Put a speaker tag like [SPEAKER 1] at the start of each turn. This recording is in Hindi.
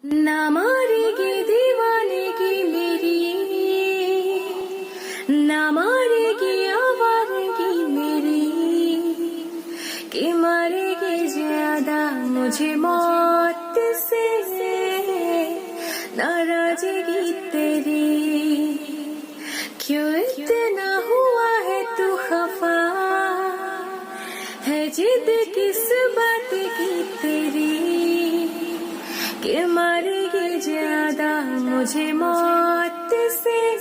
[SPEAKER 1] ना मारेगी दीवानगी मेरी, ना मारेगी आवारगी मेरी, कि मारेगी ज्यादा मुझे मौत से नाराजगी तेरी। क्यों इतना हुआ है तू खफा, है जिद किस बात की तेरी, कि मारेगी ज्यादा मुझे मौत से